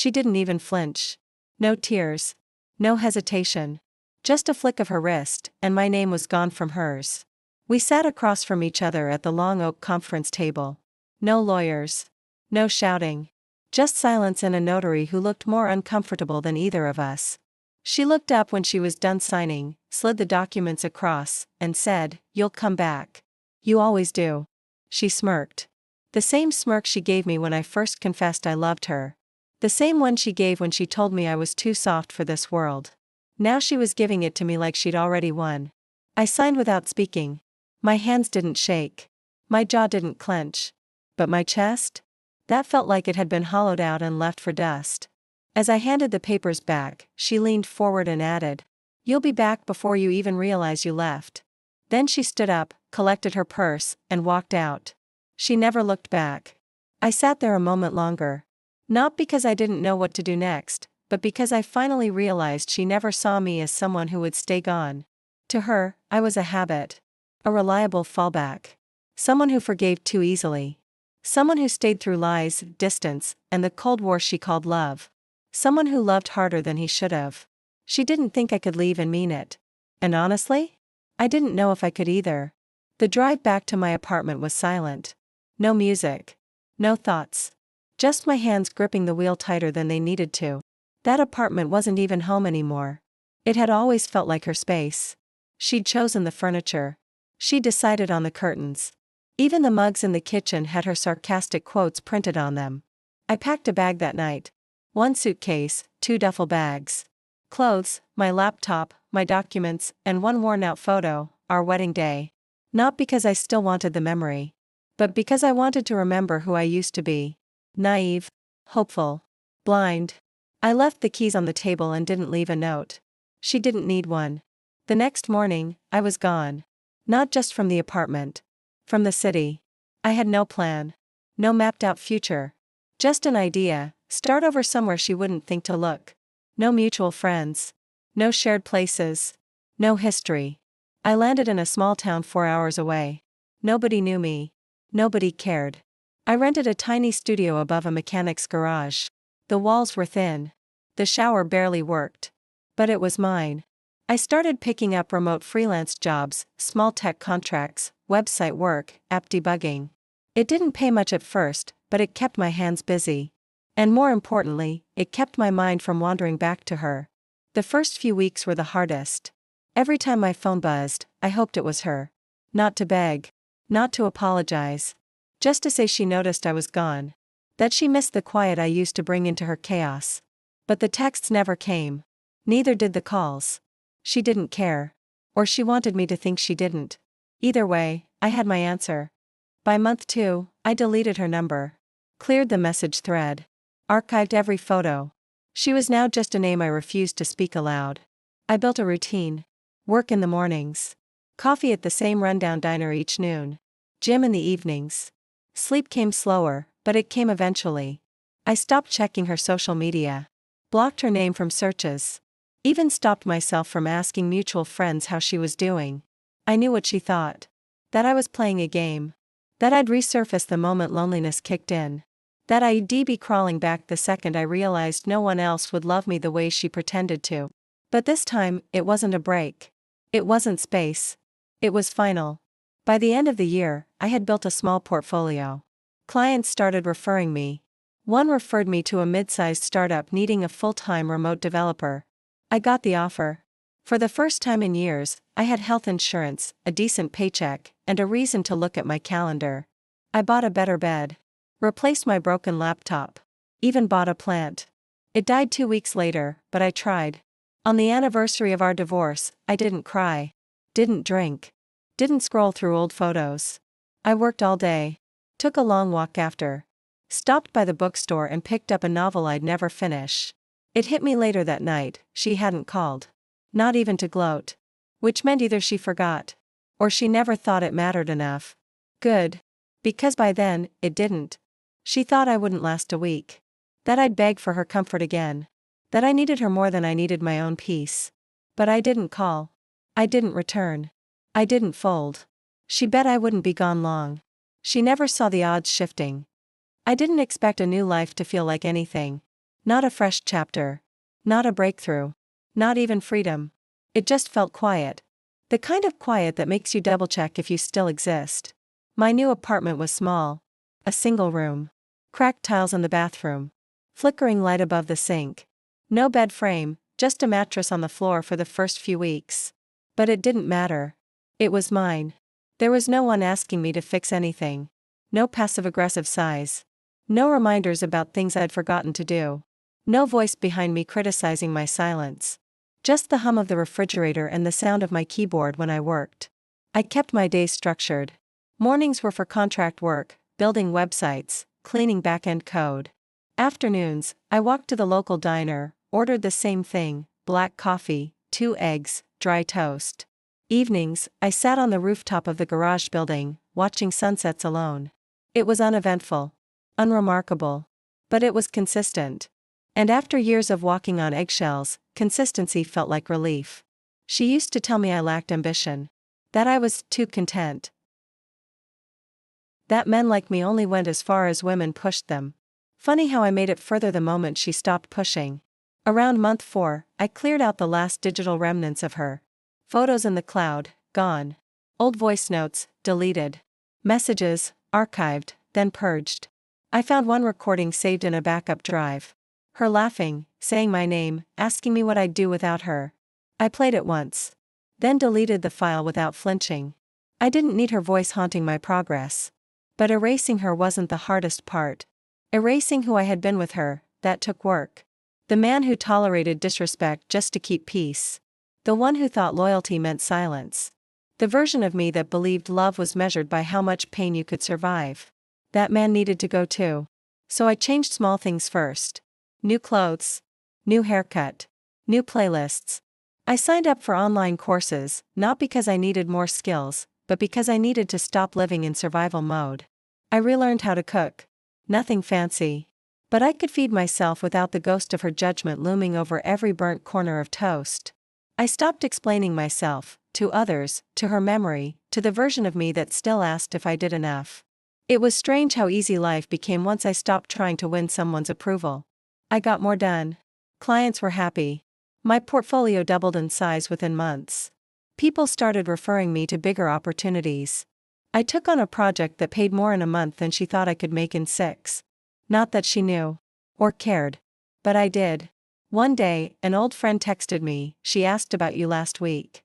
She didn't even flinch. No tears. No hesitation. Just a flick of her wrist, and my name was gone from hers. We sat across from each other at the long oak conference table. No lawyers. No shouting. Just silence and a notary who looked more uncomfortable than either of us. She looked up when she was done signing, slid the documents across, and said, "You'll come back. You always do." She smirked. The same smirk she gave me when I first confessed I loved her. The same one she gave when she told me I was too soft for this world. Now she was giving it to me like she'd already won. I signed without speaking. My hands didn't shake. My jaw didn't clench. But my chest? That felt like it had been hollowed out and left for dust. As I handed the papers back, she leaned forward and added, "You'll be back before you even realize you left." Then she stood up, collected her purse, and walked out. She never looked back. I sat there a moment longer. Not because I didn't know what to do next, but because I finally realized she never saw me as someone who would stay gone. To her, I was a habit. A reliable fallback. Someone who forgave too easily. Someone who stayed through lies, distance, and the Cold War she called love. Someone who loved harder than he should have. She didn't think I could leave and mean it. And honestly, I didn't know if I could either. The drive back to my apartment was silent. No music. No thoughts. Just my hands gripping the wheel tighter than they needed to. That apartment wasn't even home anymore. It had always felt like her space. She'd chosen the furniture. She decided on the curtains. Even the mugs in the kitchen had her sarcastic quotes printed on them. I packed a bag that night. 1 suitcase, 2 duffel bags. Clothes, my laptop, my documents, and 1 worn-out photo, our wedding day. Not because I still wanted the memory. But because I wanted to remember who I used to be. Naive. Hopeful. Blind. I left the keys on the table and didn't leave a note. She didn't need one. The next morning, I was gone. Not just from the apartment. From the city. I had no plan. No mapped-out future. Just an idea, start over somewhere she wouldn't think to look. No mutual friends. No shared places. No history. I landed in a small town 4 hours away. Nobody knew me. Nobody cared. I rented a tiny studio above a mechanic's garage. The walls were thin. The shower barely worked. But it was mine. I started picking up remote freelance jobs, small tech contracts, website work, app debugging. It didn't pay much at first, but it kept my hands busy. And more importantly, it kept my mind from wandering back to her. The first few weeks were the hardest. Every time my phone buzzed, I hoped it was her. Not to beg. Not to apologize. Just to say she noticed I was gone. That she missed the quiet I used to bring into her chaos. But the texts never came. Neither did the calls. She didn't care. Or she wanted me to think she didn't. Either way, I had my answer. By month 2, I deleted her number. Cleared the message thread. Archived every photo. She was now just a name I refused to speak aloud. I built a routine. Work in the mornings. Coffee at the same rundown diner each noon. Gym in the evenings. Sleep came slower, but it came eventually. I stopped checking her social media. Blocked her name from searches. Even stopped myself from asking mutual friends how she was doing. I knew what she thought. That I was playing a game. That I'd resurface the moment loneliness kicked in. That I'd be crawling back the second I realized no one else would love me the way she pretended to. But this time, it wasn't a break. It wasn't space. It was final. By the end of the year, I had built a small portfolio. Clients started referring me. One referred me to a mid-sized startup needing a full-time remote developer. I got the offer. For the first time in years, I had health insurance, a decent paycheck, and a reason to look at my calendar. I bought a better bed. Replaced my broken laptop. Even bought a plant. It died 2 weeks later, but I tried. On the anniversary of our divorce, I didn't cry. Didn't drink. Didn't scroll through old photos. I worked all day. Took a long walk after. Stopped by the bookstore and picked up a novel I'd never finish. It hit me later that night, she hadn't called. Not even to gloat. Which meant either she forgot. Or she never thought it mattered enough. Good. Because by then, it didn't. She thought I wouldn't last a week. That I'd beg for her comfort again. That I needed her more than I needed my own peace. But I didn't call. I didn't return. I didn't fold. She bet I wouldn't be gone long. She never saw the odds shifting. I didn't expect a new life to feel like anything. Not a fresh chapter. Not a breakthrough. Not even freedom. It just felt quiet. The kind of quiet that makes you double-check if you still exist. My new apartment was small. A single room. Cracked tiles in the bathroom. Flickering light above the sink. No bed frame, just a mattress on the floor for the first few weeks. But it didn't matter. It was mine. There was no one asking me to fix anything. No passive-aggressive sighs. No reminders about things I'd forgotten to do. No voice behind me criticizing my silence. Just the hum of the refrigerator and the sound of my keyboard when I worked. I kept my days structured. Mornings were for contract work, building websites, cleaning back-end code. Afternoons, I walked to the local diner, ordered the same thing, black coffee, 2 eggs, dry toast. Evenings, I sat on the rooftop of the garage building, watching sunsets alone. It was uneventful. Unremarkable. But it was consistent. And after years of walking on eggshells, consistency felt like relief. She used to tell me I lacked ambition. That I was too content. That men like me only went as far as women pushed them. Funny how I made it further the moment she stopped pushing. Around month 4, I cleared out the last digital remnants of her. Photos in the cloud, gone. Old voice notes, deleted. Messages, archived, then purged. I found one recording saved in a backup drive. Her laughing, saying my name, asking me what I'd do without her. I played it once. Then deleted the file without flinching. I didn't need her voice haunting my progress. But erasing her wasn't the hardest part. Erasing who I had been with her, that took work. The man who tolerated disrespect just to keep peace. The one who thought loyalty meant silence. The version of me that believed love was measured by how much pain you could survive. That man needed to go too. So I changed small things first. New clothes. New haircut. New playlists. I signed up for online courses, not because I needed more skills, but because I needed to stop living in survival mode. I relearned how to cook. Nothing fancy. But I could feed myself without the ghost of her judgment looming over every burnt corner of toast. I stopped explaining myself, to others, to her memory, to the version of me that still asked if I did enough. It was strange how easy life became once I stopped trying to win someone's approval. I got more done. Clients were happy. My portfolio doubled in size within months. People started referring me to bigger opportunities. I took on a project that paid more in a month than she thought I could make in 6. Not that she knew. Or cared. But I did. One day, an old friend texted me, "She asked about you last week."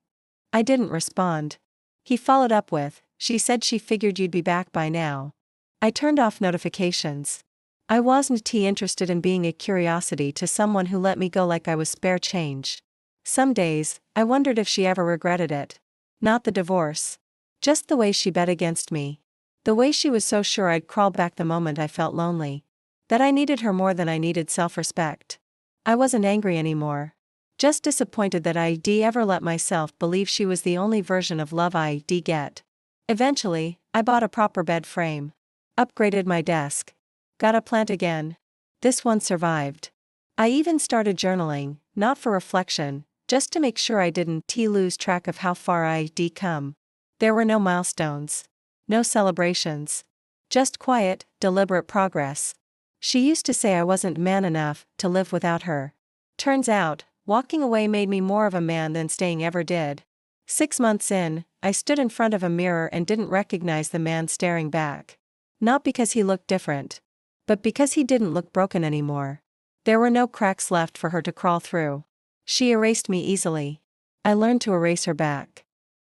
I didn't respond. He followed up with, "She said she figured you'd be back by now." I turned off notifications. I wasn't interested in being a curiosity to someone who let me go like I was spare change. Some days, I wondered if she ever regretted it. Not the divorce. Just the way she bet against me. The way she was so sure I'd crawl back the moment I felt lonely. That I needed her more than I needed self-respect. I wasn't angry anymore. Just disappointed that I'd ever let myself believe she was the only version of love I'd get. Eventually, I bought a proper bed frame. Upgraded my desk. Got a plant again. This one survived. I even started journaling, not for reflection, just to make sure I didn't lose track of how far I'd come. There were no milestones. No celebrations. Just quiet, deliberate progress. She used to say I wasn't man enough to live without her. Turns out, walking away made me more of a man than staying ever did. 6 months in, I stood in front of a mirror and didn't recognize the man staring back. Not because he looked different. But because he didn't look broken anymore. There were no cracks left for her to crawl through. She erased me easily. I learned to erase her back.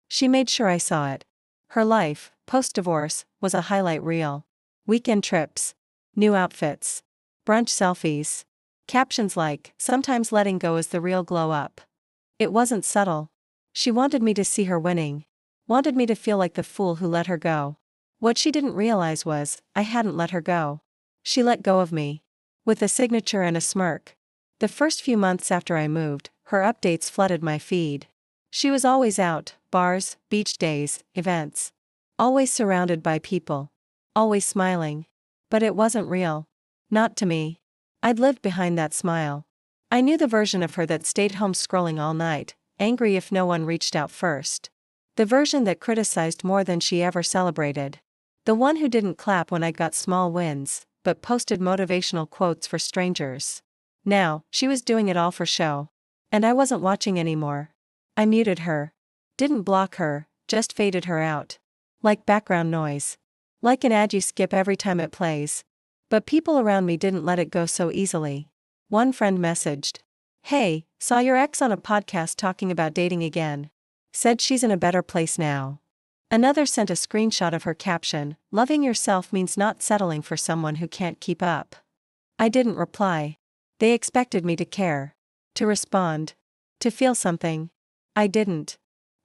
She made sure I saw it. Her life, post-divorce, was a highlight reel. Weekend trips. New outfits. Brunch selfies. Captions like, "Sometimes letting go is the real glow up." It wasn't subtle. She wanted me to see her winning. Wanted me to feel like the fool who let her go. What she didn't realize was, I hadn't let her go. She let go of me. With a signature and a smirk. The first few months after I moved, her updates flooded my feed. She was always out, bars, beach days, events. Always surrounded by people. Always smiling. But it wasn't real. Not to me. I'd lived behind that smile. I knew the version of her that stayed home scrolling all night, angry if no one reached out first. The version that criticized more than she ever celebrated. The one who didn't clap when I got small wins, but posted motivational quotes for strangers. Now, she was doing it all for show. And I wasn't watching anymore. I muted her. Didn't block her, just faded her out. Like background noise. Like an ad you skip every time it plays. But people around me didn't let it go so easily. One friend messaged, "Hey, saw your ex on a podcast talking about dating again. Said she's in a better place now." Another sent a screenshot of her caption, "Loving yourself means not settling for someone who can't keep up." I didn't reply. They expected me to care. To respond. To feel something. I didn't.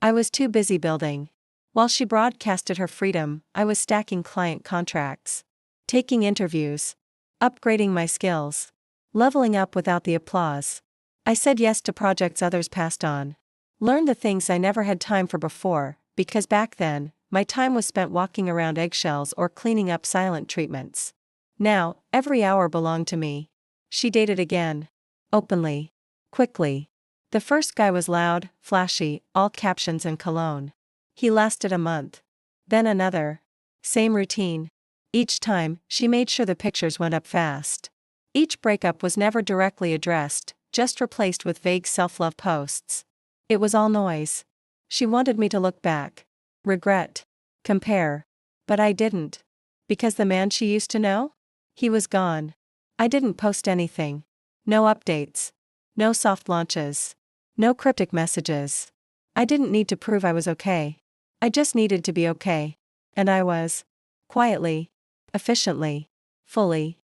I was too busy building. While she broadcasted her freedom, I was stacking client contracts. Taking interviews. Upgrading my skills. Leveling up without the applause. I said yes to projects others passed on. Learned the things I never had time for before, because back then, my time was spent walking around eggshells or cleaning up silent treatments. Now, every hour belonged to me. She dated again. Openly. Quickly. The first guy was loud, flashy, all captions and cologne. He lasted a month. Then another. Same routine. Each time, she made sure the pictures went up fast. Each breakup was never directly addressed, just replaced with vague self-love posts. It was all noise. She wanted me to look back. Regret. Compare. But I didn't. Because the man she used to know? He was gone. I didn't post anything. No updates. No soft launches. No cryptic messages. I didn't need to prove I was okay. I just needed to be okay. And I was. Quietly. Efficiently. Fully.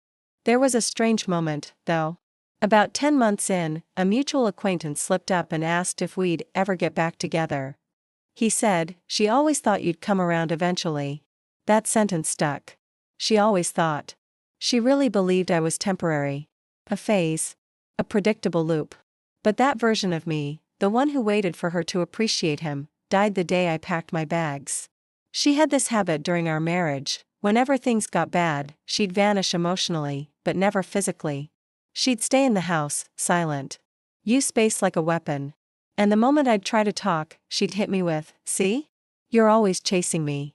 There was a strange moment, though. About 10 months in, a mutual acquaintance slipped up and asked if we'd ever get back together. He said, "She always thought you'd come around eventually." That sentence stuck. She always thought. She really believed I was temporary. A phase. A predictable loop. But that version of me, the one who waited for her to appreciate him, died the day I packed my bags. She had this habit during our marriage. Whenever things got bad, she'd vanish emotionally, but never physically. She'd stay in the house, silent. Use space like a weapon. And the moment I'd try to talk, she'd hit me with, "See? You're always chasing me."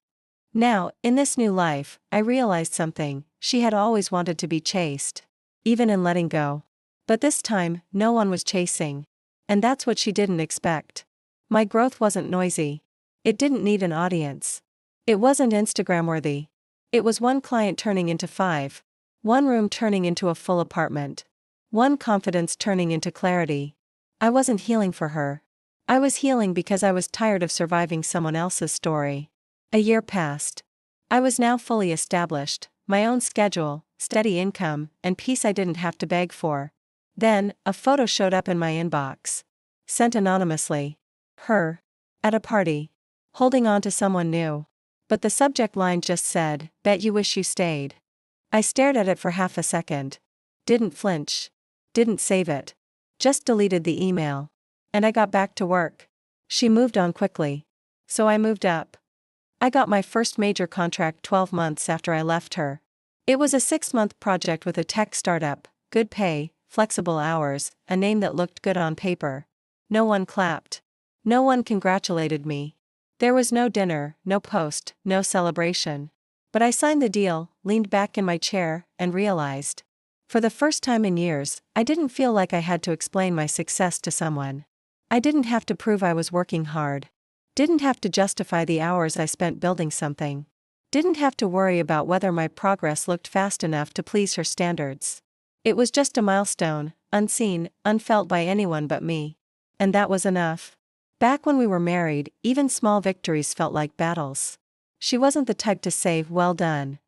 Now, in this new life, I realized something. She had always wanted to be chased. Even in letting go. But this time, no one was chasing. And that's what she didn't expect. My growth wasn't noisy. It didn't need an audience. It wasn't Instagram-worthy. It was one client turning into 5. One room turning into a full apartment. One confidence turning into clarity. I wasn't healing for her. I was healing because I was tired of surviving someone else's story. A year passed. I was now fully established, my own schedule, steady income, and peace I didn't have to beg for. Then, a photo showed up in my inbox. Sent anonymously. Her. At a party. Holding on to someone new. But the subject line just said, "Bet you wish you stayed." I stared at it for half a second. Didn't flinch. Didn't save it. Just deleted the email. And I got back to work. She moved on quickly. So I moved up. I got my first major contract 12 months after I left her. It was a 6-month project with a tech startup, good pay, flexible hours, a name that looked good on paper. No one clapped. No one congratulated me. There was no dinner, no post, no celebration. But I signed the deal, leaned back in my chair, and realized. For the first time in years, I didn't feel like I had to explain my success to someone. I didn't have to prove I was working hard. Didn't have to justify the hours I spent building something. Didn't have to worry about whether my progress looked fast enough to please her standards. It was just a milestone, unseen, unfelt by anyone but me. And that was enough. Back when we were married, even small victories felt like battles. She wasn't the type to say, "Well done."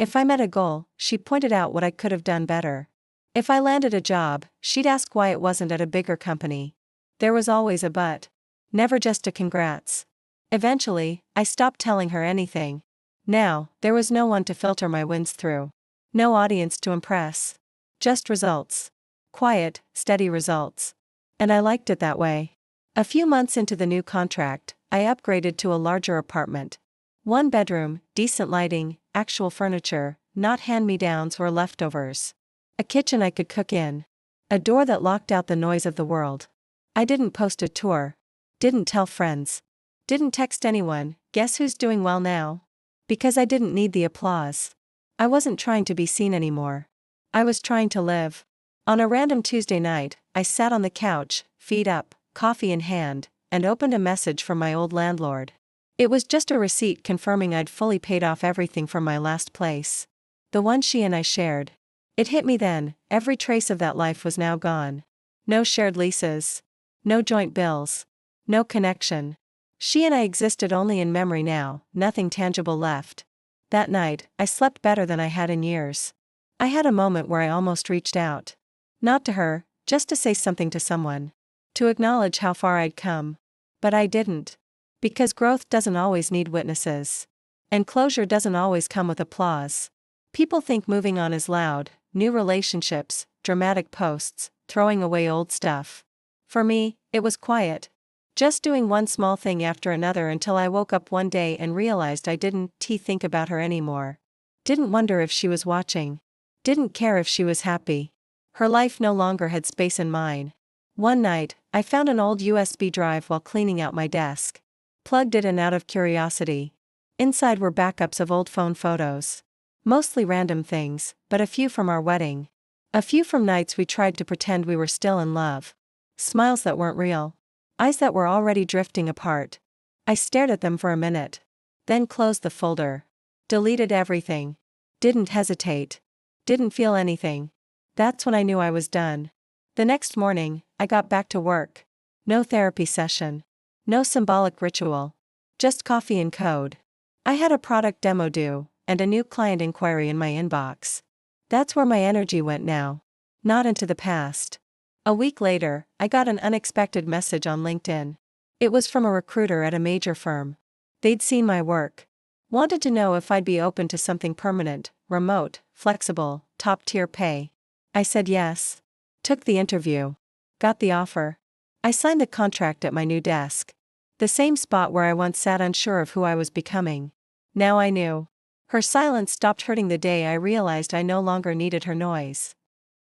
If I met a goal, she pointed out what I could have done better. If I landed a job, she'd ask why it wasn't at a bigger company. There was always a but. Never just a congrats. Eventually, I stopped telling her anything. Now, there was no one to filter my wins through. No audience to impress. Just results. Quiet, steady results. And I liked it that way. A few months into the new contract, I upgraded to a larger apartment. 1 bedroom, decent lighting, actual furniture, not hand-me-downs or leftovers. A kitchen I could cook in. A door that locked out the noise of the world. I didn't post a tour. Didn't tell friends. Didn't text anyone, "Guess who's doing well now?" Because I didn't need the applause. I wasn't trying to be seen anymore. I was trying to live. On a random Tuesday night, I sat on the couch, feet up, coffee in hand, and opened a message from my old landlord. It was just a receipt confirming I'd fully paid off everything from my last place. The one she and I shared. It hit me then, every trace of that life was now gone. No shared leases. No joint bills. No connection. She and I existed only in memory now, nothing tangible left. That night, I slept better than I had in years. I had a moment where I almost reached out. Not to her, just to say something to someone. To acknowledge how far I'd come. But I didn't. Because growth doesn't always need witnesses. And closure doesn't always come with applause. People think moving on is loud, new relationships, dramatic posts, throwing away old stuff. For me, it was quiet. Just doing one small thing after another until I woke up one day and realized I didn't think about her anymore. Didn't wonder if she was watching. Didn't care if she was happy. Her life no longer had space in mine. One night, I found an old USB drive while cleaning out my desk. Plugged it in out of curiosity. Inside were backups of old phone photos. Mostly random things, but a few from our wedding. A few from nights we tried to pretend we were still in love. Smiles that weren't real. Eyes that were already drifting apart. I stared at them for a minute. Then closed the folder. Deleted everything. Didn't hesitate. Didn't feel anything. That's when I knew I was done. The next morning, I got back to work. No therapy session. No symbolic ritual. Just coffee and code. I had a product demo due, and a new client inquiry in my inbox. That's where my energy went now. Not into the past. A week later, I got an unexpected message on LinkedIn. It was from a recruiter at a major firm. They'd seen my work. Wanted to know if I'd be open to something permanent, remote, flexible, top-tier pay. I said yes. Took the interview. Got the offer. I signed the contract at my new desk. The same spot where I once sat unsure of who I was becoming. Now I knew. Her silence stopped hurting the day I realized I no longer needed her noise.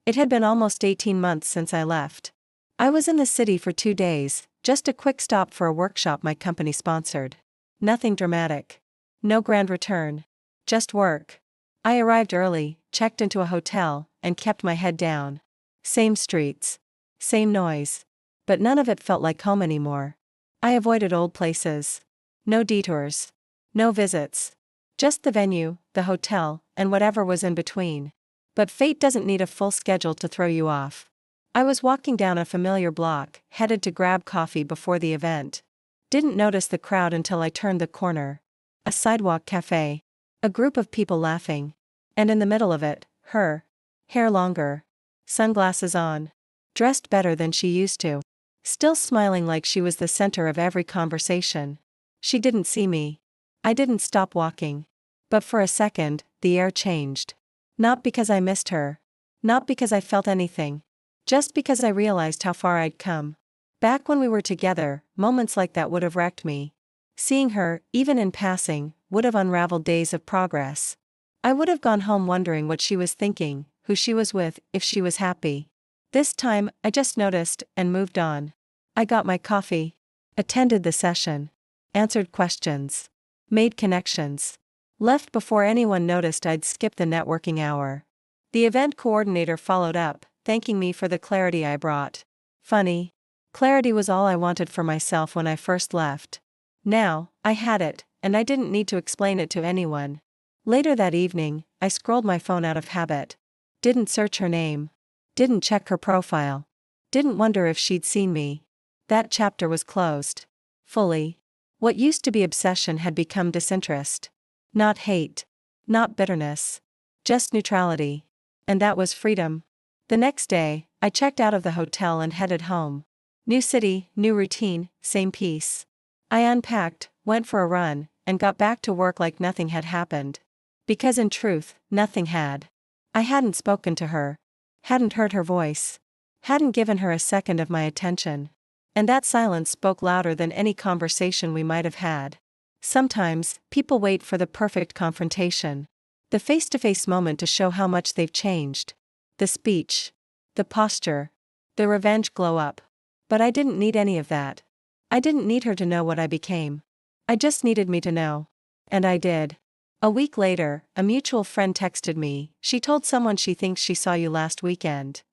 It had been almost 18 months since I left. I was in the city for 2 days, just a quick stop for a workshop my company sponsored. Nothing dramatic. No grand return. Just work. I arrived early, checked into a hotel, and kept my head down. Same streets. Same noise. But none of it felt like home anymore. I avoided old places. No detours. No visits. Just the venue, the hotel, and whatever was in between. But fate doesn't need a full schedule to throw you off. I was walking down a familiar block, headed to grab coffee before the event. Didn't notice the crowd until I turned the corner. A sidewalk cafe. A group of people laughing. And in the middle of it, her. Hair longer. Sunglasses on. Dressed better than she used to. Still smiling like she was the center of every conversation. She didn't see me. I didn't stop walking. But for a second, the air changed. Not because I missed her. Not because I felt anything. Just because I realized how far I'd come. Back when we were together, moments like that would have wrecked me. Seeing her, even in passing, would have unraveled days of progress. I would have gone home wondering what she was thinking, who she was with, if she was happy. This time, I just noticed, and moved on. I got my coffee. Attended the session. Answered questions. Made connections. Left before anyone noticed I'd skipped the networking hour. The event coordinator followed up, thanking me for the clarity I brought. Funny. Clarity was all I wanted for myself when I first left. Now, I had it, and I didn't need to explain it to anyone. Later that evening, I scrolled my phone out of habit. Didn't search her name. Didn't check her profile. Didn't wonder if she'd seen me. That chapter was closed. Fully. What used to be obsession had become disinterest. Not hate. Not bitterness. Just neutrality. And that was freedom. The next day, I checked out of the hotel and headed home. New city, new routine, same peace. I unpacked, went for a run, and got back to work like nothing had happened. Because in truth, nothing had. I hadn't spoken to her. Hadn't heard her voice. Hadn't given her a second of my attention. And that silence spoke louder than any conversation we might have had. Sometimes, people wait for the perfect confrontation. The face-to-face moment to show how much they've changed. The speech. The posture. The revenge glow up. But I didn't need any of that. I didn't need her to know what I became. I just needed me to know. And I did. A week later, a mutual friend texted me. She told someone she thinks she saw you last weekend.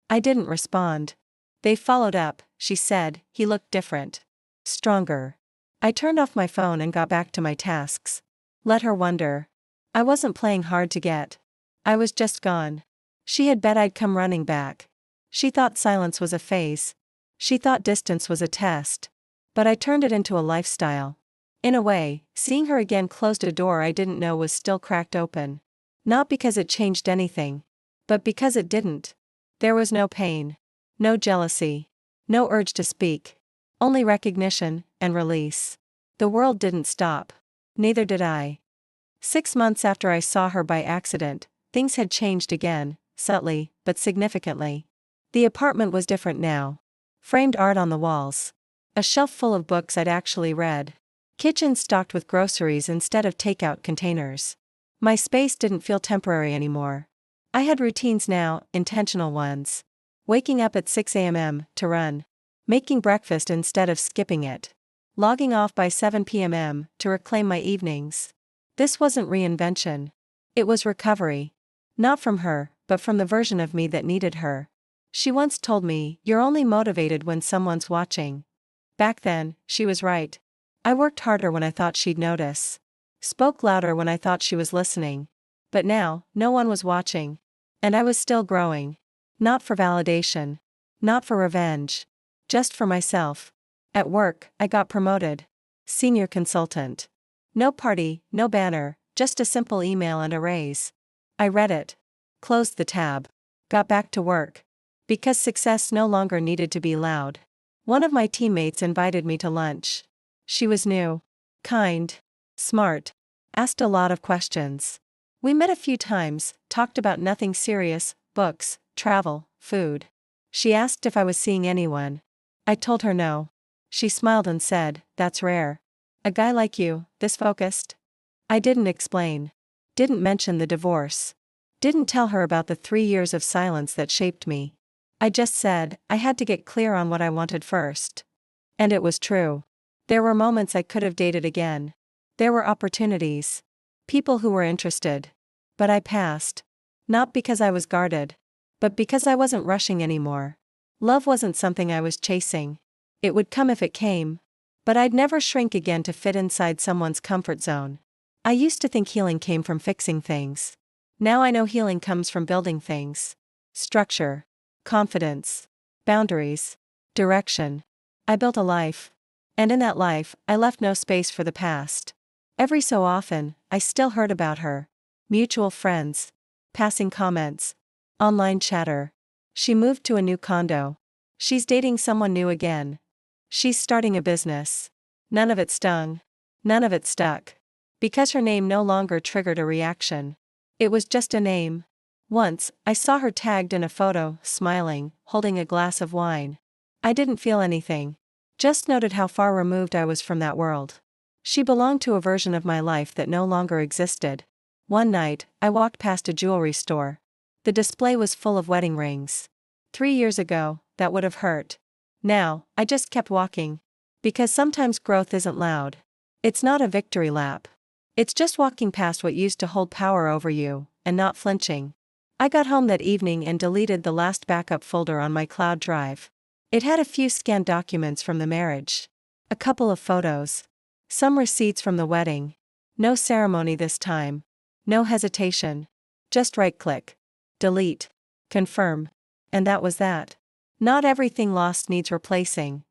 I didn't respond. They followed up, she said, he looked different. Stronger. I turned off my phone and got back to my tasks. Let her wonder. I wasn't playing hard to get. I was just gone. She had bet I'd come running back. She thought silence was a phase. She thought distance was a test. But I turned it into a lifestyle. In a way, seeing her again closed a door I didn't know was still cracked open. Not because it changed anything, but because it didn't. There was no pain. No jealousy. No urge to speak. Only recognition and release. The world didn't stop. Neither did I. 6 months after I saw her by accident, things had changed again, subtly, but significantly. The apartment was different now. Framed art on the walls. A shelf full of books I'd actually read. Kitchen stocked with groceries instead of takeout containers. My space didn't feel temporary anymore. I had routines now, intentional ones. Waking up at 6 a.m. to run. Making breakfast instead of skipping it. Logging off by 7 p.m. to reclaim my evenings. This wasn't reinvention. It was recovery. Not from her, but from the version of me that needed her. She once told me, "You're only motivated when someone's watching." Back then, she was right. I worked harder when I thought she'd notice. Spoke louder when I thought she was listening. But now, no one was watching. And I was still growing. Not for validation. Not for revenge. Just for myself. At work, I got promoted. Senior consultant. No party, no banner, just a simple email and a raise. I read it. Closed the tab. Got back to work. Because success no longer needed to be loud. One of my teammates invited me to lunch. She was new. Kind. Smart. Asked a lot of questions. We met a few times, talked about nothing serious, books, travel, food. She asked if I was seeing anyone. I told her no. She smiled and said, "That's rare. A guy like you, this focused?" I didn't explain. Didn't mention the divorce. Didn't tell her about the 3 years of silence that shaped me. I just said, I had to get clear on what I wanted first. And it was true. There were moments I could have dated again. There were opportunities. People who were interested. But I passed. Not because I was guarded. But because I wasn't rushing anymore. Love wasn't something I was chasing. It would come if it came. But I'd never shrink again to fit inside someone's comfort zone. I used to think healing came from fixing things. Now I know healing comes from building things. Structure. Confidence. Boundaries. Direction. I built a life. And in that life, I left no space for the past. Every so often, I still heard about her. Mutual friends. Passing comments. Online chatter. She moved to a new condo. She's dating someone new again. She's starting a business. None of it stung. None of it stuck. Because her name no longer triggered a reaction. It was just a name. Once, I saw her tagged in a photo, smiling, holding a glass of wine. I didn't feel anything. Just noted how far removed I was from that world. She belonged to a version of my life that no longer existed. One night, I walked past a jewelry store. The display was full of wedding rings. 3 years ago, that would have hurt. Now, I just kept walking. Because sometimes growth isn't loud. It's not a victory lap. It's just walking past what used to hold power over you, and not flinching. I got home that evening and deleted the last backup folder on my cloud drive. It had a few scanned documents from the marriage. A couple of photos. Some receipts from the wedding. No ceremony this time. No hesitation. Just right-click. Delete. Confirm. And that was that. Not everything lost needs replacing.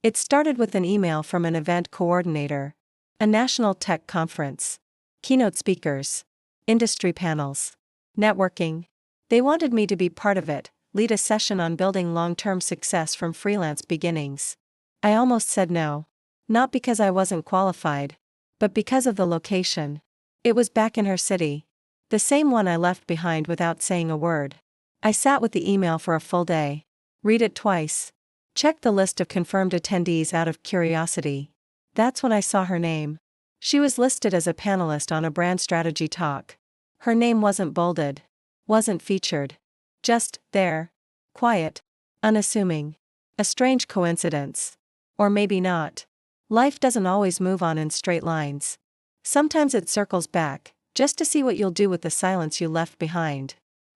It started with an email from an event coordinator. A national tech conference. Keynote speakers. Industry panels. Networking. They wanted me to be part of it, lead a session on building long-term success from freelance beginnings. I almost said no. Not because I wasn't qualified, but because of the location. It was back in her city. The same one I left behind without saying a word. I sat with the email for a full day. Read it twice. Checked the list of confirmed attendees out of curiosity. That's when I saw her name. She was listed as a panelist on a brand strategy talk. Her name wasn't bolded. Wasn't featured. Just there. Quiet. Unassuming. A strange coincidence. Or maybe not. Life doesn't always move on in straight lines. Sometimes it circles back, just to see what you'll do with the silence you left behind.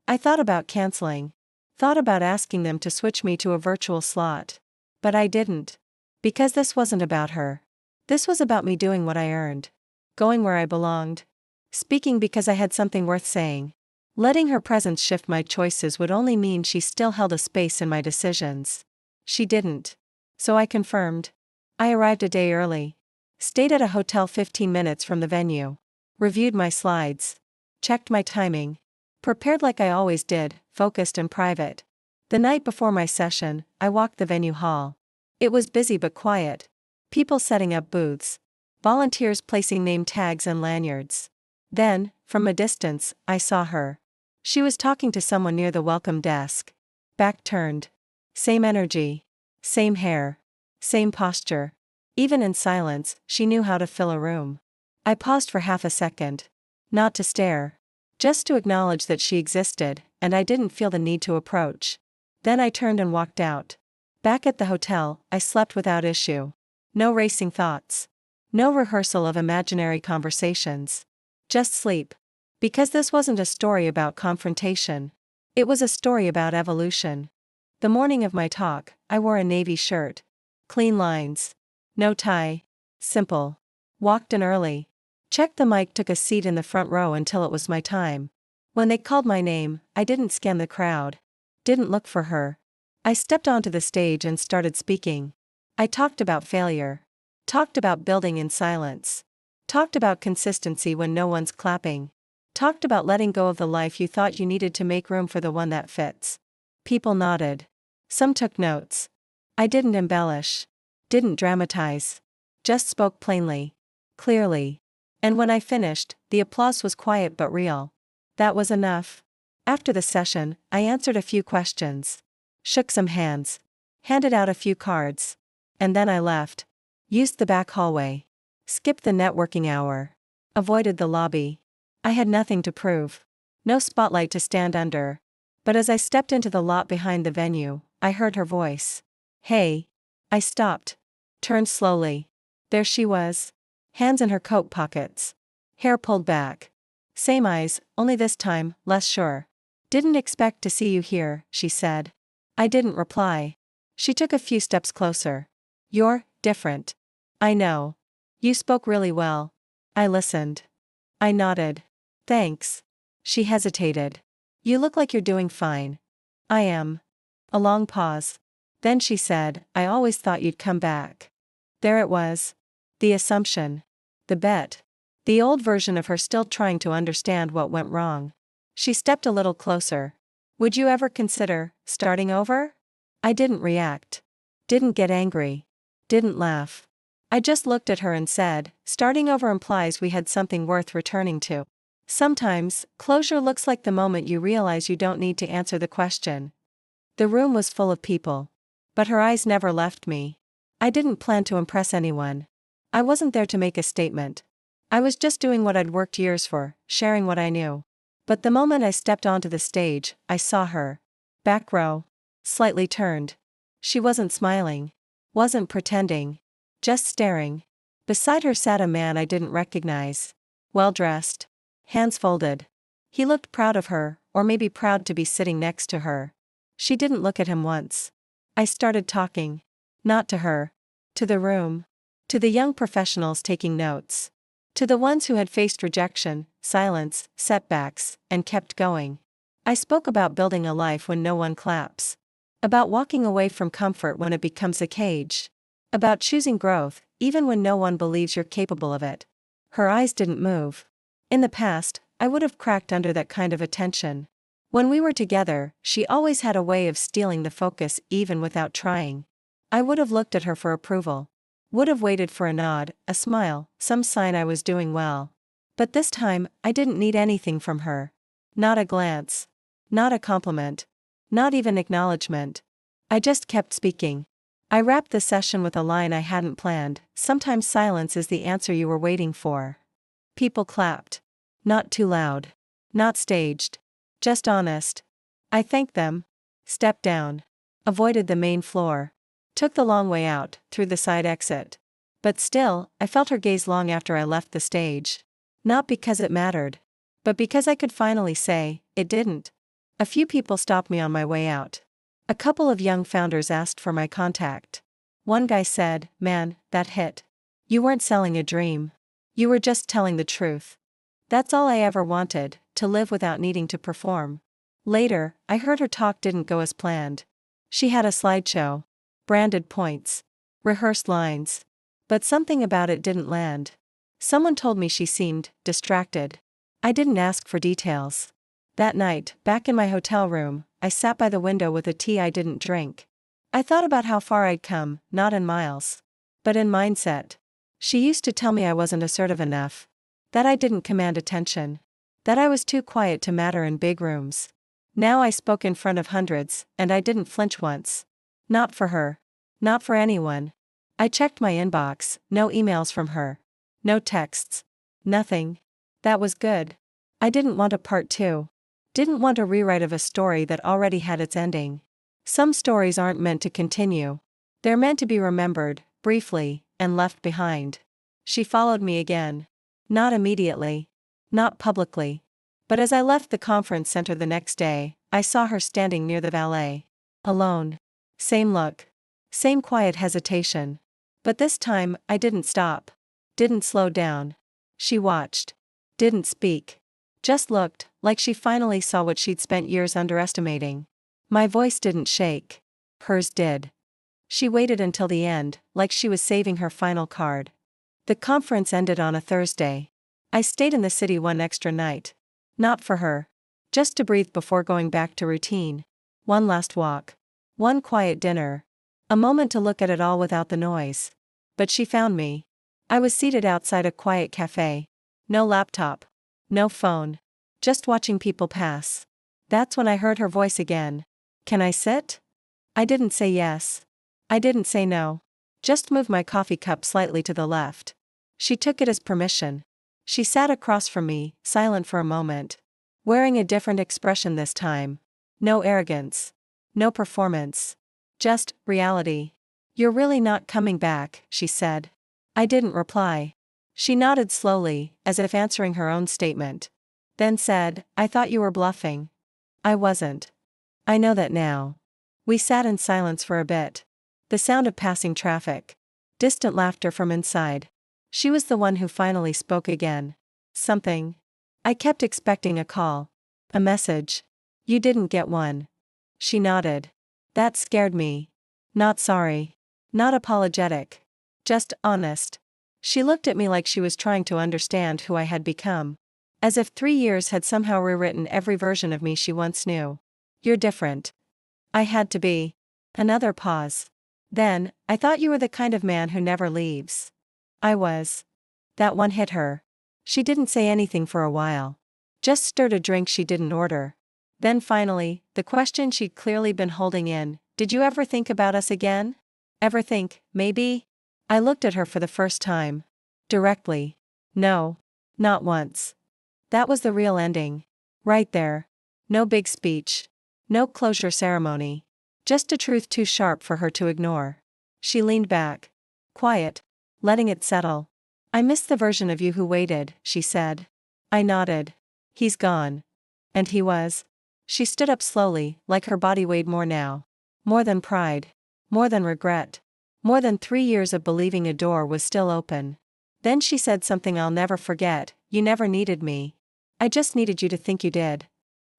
I thought about canceling. Thought about asking them to switch me to a virtual slot. But I didn't. Because this wasn't about her. This was about me doing what I earned. Going where I belonged. Speaking because I had something worth saying. Letting her presence shift my choices would only mean she still held a space in my decisions. She didn't. So I confirmed. I arrived a day early. Stayed at a hotel 15 minutes from the venue. Reviewed my slides. Checked my timing. Prepared like I always did, focused and private. The night before my session, I walked the venue hall. It was busy but quiet. People setting up booths. Volunteers placing name tags and lanyards. Then, from a distance, I saw her. She was talking to someone near the welcome desk. Back turned. Same energy. Same hair. Same posture. Even in silence, she knew how to fill a room. I paused for half a second. Not to stare. Just to acknowledge that she existed, and I didn't feel the need to approach. Then I turned and walked out. Back at the hotel, I slept without issue. No racing thoughts. No rehearsal of imaginary conversations. Just sleep. Because this wasn't a story about confrontation. It was a story about evolution. The morning of my talk, I wore a navy shirt. Clean lines. No tie. Simple. Walked in early. Checked the mic, took a seat in the front row until it was my time. When they called my name, I didn't scan the crowd. Didn't look for her. I stepped onto the stage and started speaking. I talked about failure. Talked about building in silence. Talked about consistency when no one's clapping. Talked about letting go of the life you thought you needed to make room for the one that fits. People nodded. Some took notes. I didn't embellish. Didn't dramatize. Just spoke plainly. Clearly. And when I finished, the applause was quiet but real. That was enough. After the session, I answered a few questions. Shook some hands. Handed out a few cards. And then I left. Used the back hallway. Skipped the networking hour. Avoided the lobby. I had nothing to prove. No spotlight to stand under. But as I stepped into the lot behind the venue, I heard her voice. Hey. I stopped. Turned slowly. There she was. Hands in her coat pockets. Hair pulled back. Same eyes, only this time, less sure. Didn't expect to see you here, she said. I didn't reply. She took a few steps closer. You're different. I know. You spoke really well. I listened. I nodded. Thanks. She hesitated. You look like you're doing fine. I am. A long pause. Then she said, I always thought you'd come back. There it was. The assumption. The bet. The old version of her still trying to understand what went wrong. She stepped a little closer. Would you ever consider starting over? I didn't react. Didn't get angry. Didn't laugh. I just looked at her and said, starting over implies we had something worth returning to. Sometimes, closure looks like the moment you realize you don't need to answer the question. The room was full of people. But her eyes never left me. I didn't plan to impress anyone. I wasn't there to make a statement. I was just doing what I'd worked years for, sharing what I knew. But the moment I stepped onto the stage, I saw her. Back row. Slightly turned. She wasn't smiling. Wasn't pretending. Just staring. Beside her sat a man I didn't recognize. Well-dressed. Hands folded. He looked proud of her, or maybe proud to be sitting next to her. She didn't look at him once. I started talking. Not to her. To the room. To the young professionals taking notes. To the ones who had faced rejection, silence, setbacks, and kept going. I spoke about building a life when no one claps. About walking away from comfort when it becomes a cage. About choosing growth, even when no one believes you're capable of it. Her eyes didn't move. In the past, I would have cracked under that kind of attention. When we were together, she always had a way of stealing the focus even without trying. I would have looked at her for approval. Would have waited for a nod, a smile, some sign I was doing well. But this time, I didn't need anything from her. Not a glance. Not a compliment. Not even acknowledgement. I just kept speaking. I wrapped the session with a line I hadn't planned. Sometimes silence is the answer you were waiting for. People clapped. Not too loud. Not staged. Just honest. I thanked them. Stepped down. Avoided the main floor. Took the long way out, through the side exit. But still, I felt her gaze long after I left the stage. Not because it mattered. But because I could finally say, it didn't. A few people stopped me on my way out. A couple of young founders asked for my contact. One guy said, "Man, that hit. You weren't selling a dream. You were just telling the truth." That's all I ever wanted, to live without needing to perform. Later, I heard her talk didn't go as planned. She had a slideshow, branded points, rehearsed lines. But something about it didn't land. Someone told me she seemed distracted. I didn't ask for details. That night, back in my hotel room, I sat by the window with a tea I didn't drink. I thought about how far I'd come, not in miles, but in mindset. She used to tell me I wasn't assertive enough, that I didn't command attention, that I was too quiet to matter in big rooms. Now I spoke in front of hundreds, and I didn't flinch once. Not for her. Not for anyone. I checked my inbox, no emails from her. No texts. Nothing. That was good. I didn't want a part two. Didn't want a rewrite of a story that already had its ending. Some stories aren't meant to continue. They're meant to be remembered, briefly, and left behind. She followed me again. Not immediately. Not publicly. But as I left the conference center the next day, I saw her standing near the valet. Alone. Same look. Same quiet hesitation. But this time, I didn't stop. Didn't slow down. She watched. Didn't speak. Just looked, like she finally saw what she'd spent years underestimating. My voice didn't shake. Hers did. She waited until the end, like she was saving her final card. The conference ended on a Thursday. I stayed in the city one extra night. Not for her. Just to breathe before going back to routine. One last walk. One quiet dinner. A moment to look at it all without the noise. But she found me. I was seated outside a quiet cafe. No laptop. No phone. Just watching people pass. That's when I heard her voice again. "Can I sit?" I didn't say yes. I didn't say no. Just moved my coffee cup slightly to the left. She took it as permission. She sat across from me, silent for a moment. Wearing a different expression this time. No arrogance. No performance. Just reality. "You're really not coming back," she said. I didn't reply. She nodded slowly, as if answering her own statement. Then said, "I thought you were bluffing." I wasn't. I know that now. We sat in silence for a bit. The sound of passing traffic. Distant laughter from inside. She was the one who finally spoke again. "Something." I kept expecting a call. A message. "You didn't get one." She nodded. That scared me. Not sorry. Not apologetic. Just honest. She looked at me like she was trying to understand who I had become. As if 3 years had somehow rewritten every version of me she once knew. "You're different." I had to be. Another pause. Then, "I thought you were the kind of man who never leaves." I was. That one hit her. She didn't say anything for a while. Just stirred a drink she didn't order. Then finally, the question she'd clearly been holding in, "Did you ever think about us again? Ever think, maybe?" I looked at her for the first time. Directly. No. Not once. That was the real ending. Right there. No big speech. No closure ceremony. Just a truth too sharp for her to ignore. She leaned back. Quiet. Letting it settle. "I miss the version of you who waited," she said. I nodded. "He's gone." And he was. She stood up slowly, like her body weighed more now. More than pride. More than regret. More than 3 years of believing a door was still open. Then she said something I'll never forget, "You never needed me. I just needed you to think you did."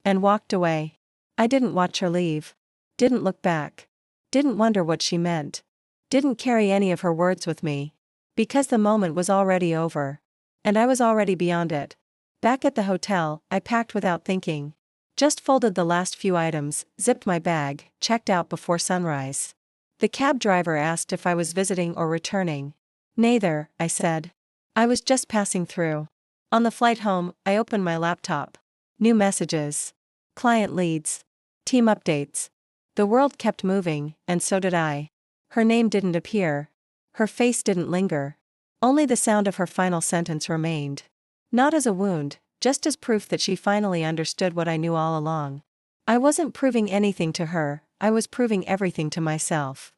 And walked away. I didn't watch her leave. Didn't look back. Didn't wonder what she meant. Didn't carry any of her words with me. Because the moment was already over. And I was already beyond it. Back at the hotel, I packed without thinking. Just folded the last few items, zipped my bag, checked out before sunrise. The cab driver asked if I was visiting or returning. "Neither," I said. "I was just passing through." On the flight home, I opened my laptop. New messages. Client leads. Team updates. The world kept moving, and so did I. Her name didn't appear. Her face didn't linger. Only the sound of her final sentence remained. Not as a wound, just as proof that she finally understood what I knew all along. I wasn't proving anything to her, I was proving everything to myself.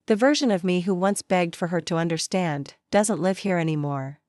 The version of me who once begged for her to understand, doesn't live here anymore.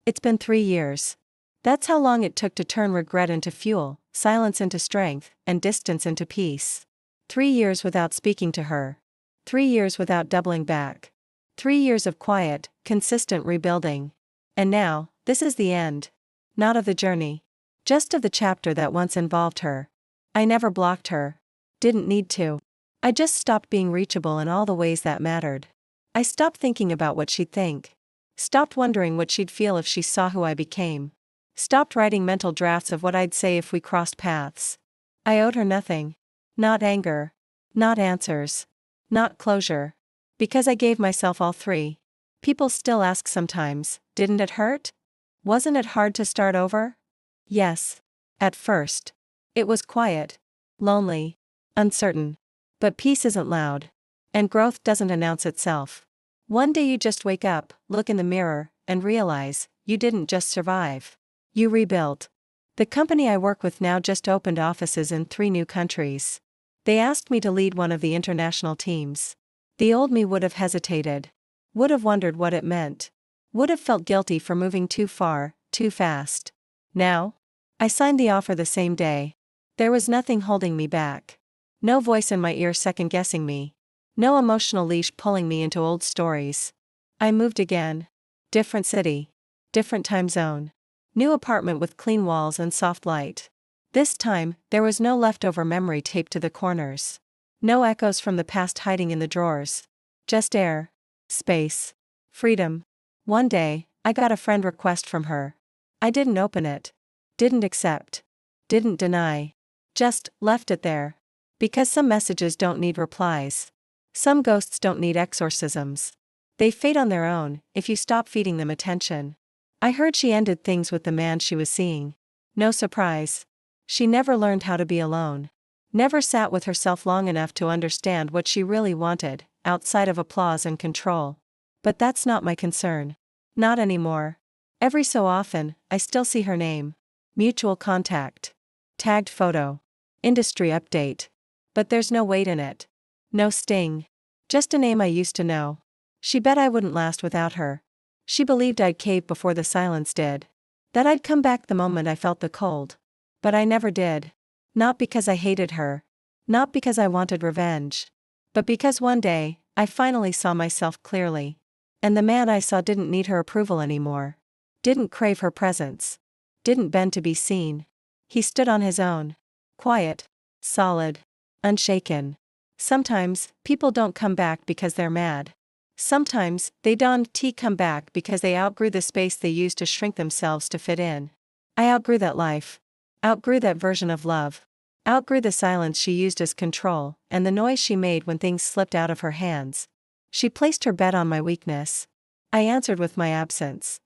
It's been 3 years. That's how long it took to turn regret into fuel, silence into strength, and distance into peace. 3 years without speaking to her. 3 years without doubling back. 3 years of quiet, consistent rebuilding. And now, this is the end. Not of the journey. Just of the chapter that once involved her. I never blocked her. Didn't need to. I just stopped being reachable in all the ways that mattered. I stopped thinking about what she'd think. Stopped wondering what she'd feel if she saw who I became. Stopped writing mental drafts of what I'd say if we crossed paths. I owed her nothing. Not anger. Not answers. Not closure. Because I gave myself all three. People still ask sometimes, didn't it hurt? Wasn't it hard to start over? Yes. At first. It was quiet. Lonely. Uncertain. But peace isn't loud. And growth doesn't announce itself. One day you just wake up, look in the mirror, and realize, you didn't just survive. You rebuilt. The company I work with now just opened offices in 3 new countries. They asked me to lead one of the international teams. The old me would have hesitated. Would have wondered what it meant. Would have felt guilty for moving too far, too fast. Now? I signed the offer the same day. There was nothing holding me back. No voice in my ear second-guessing me. No emotional leash pulling me into old stories. I moved again. Different city. Different time zone. New apartment with clean walls and soft light. This time, there was no leftover memory taped to the corners. No echoes from the past hiding in the drawers. Just air. Space. Freedom. One day, I got a friend request from her. I didn't open it. Didn't accept. Didn't deny. Just left it there. Because some messages don't need replies. Some ghosts don't need exorcisms. They fade on their own, if you stop feeding them attention. I heard she ended things with the man she was seeing. No surprise. She never learned how to be alone. Never sat with herself long enough to understand what she really wanted, outside of applause and control. But that's not my concern. Not anymore. Every so often, I still see her name. Mutual contact. Tagged photo. Industry update. But there's no weight in it. No sting. Just a name I used to know. She bet I wouldn't last without her. She believed I'd cave before the silence did. That I'd come back the moment I felt the cold. But I never did. Not because I hated her. Not because I wanted revenge. But because one day, I finally saw myself clearly. And the man I saw didn't need her approval anymore. Didn't crave her presence. Didn't bend to be seen. He stood on his own. Quiet. Solid. Unshaken. Sometimes, people don't come back because they're mad. Sometimes, they don't come back because they outgrew the space they used to shrink themselves to fit in. I outgrew that life. Outgrew that version of love. Outgrew the silence she used as control, and the noise she made when things slipped out of her hands. She placed her bet on my weakness. I answered with my absence.